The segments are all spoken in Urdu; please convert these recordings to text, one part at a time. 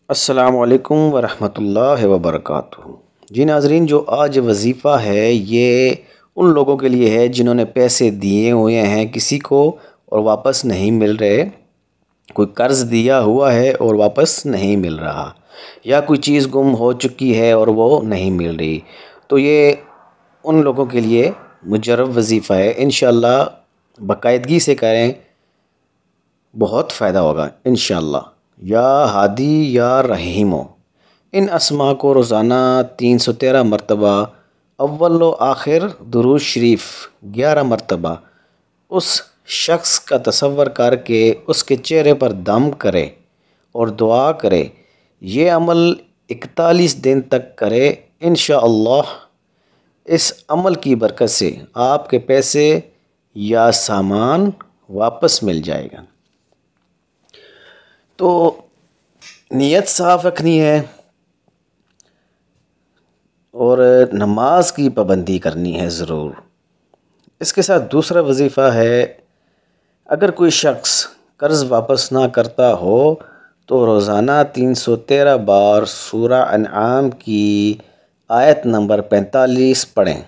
السلام علیکم ورحمۃ اللہ وبرکاتہ۔ جی ناظرین، جو آج وظیفہ ہے یہ ان لوگوں کے لیے ہے جنہوں نے پیسے دیے ہوئے ہیں کسی کو اور واپس نہیں مل رہے، کوئی قرض دیا ہوا ہے اور واپس نہیں مل رہا، یا کوئی چیز گم ہو چکی ہے اور وہ نہیں مل رہی، تو یہ ان لوگوں کے لیے مجرب وظیفہ ہے۔ انشاءاللہ باقاعدگی سے کریں، بہت فائدہ ہوگا انشاءاللہ۔ یا ہادی یا رحیمو، ان اسماء کو روزانہ 313 مرتبہ اول و آخر درود شریف 11 مرتبہ اس شخص کا تصور کر کے اس کے چہرے پر دم کرے اور دعا کرے۔ یہ عمل 41 دن تک کرے، انشاءاللہ اس عمل کی برکت سے آپ کے پیسے یا سامان واپس مل جائے گا۔ تو نیت صاف رکھنی ہے اور نماز کی پابندی کرنی ہے ضرور۔ اس کے ساتھ دوسرا وظیفہ ہے، اگر کوئی شخص قرض واپس نہ کرتا ہو تو روزانہ 313 بار سورہ انعام کی آیت نمبر 45 پڑھیں۔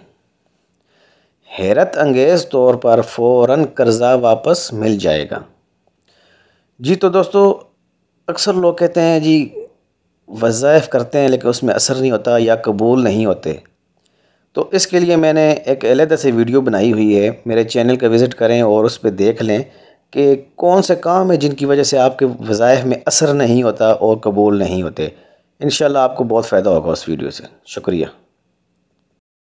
حیرت انگیز طور پر فوراً قرضہ واپس مل جائے گا۔ جی تو دوستو، اکثر لوگ کہتے ہیں جی وظائف کرتے ہیں لیکن اس میں اثر نہیں ہوتا یا قبول نہیں ہوتے، تو اس کے لیے میں نے ایک علیحدہ سے ویڈیو بنائی ہوئی ہے، میرے چینل کا وزٹ کریں اور اس پہ دیکھ لیں کہ کون سے کام ہیں جن کی وجہ سے آپ کے وظائف میں اثر نہیں ہوتا اور قبول نہیں ہوتے۔ انشاءاللہ آپ کو بہت فائدہ ہوگا اس ویڈیو سے۔ شکریہ۔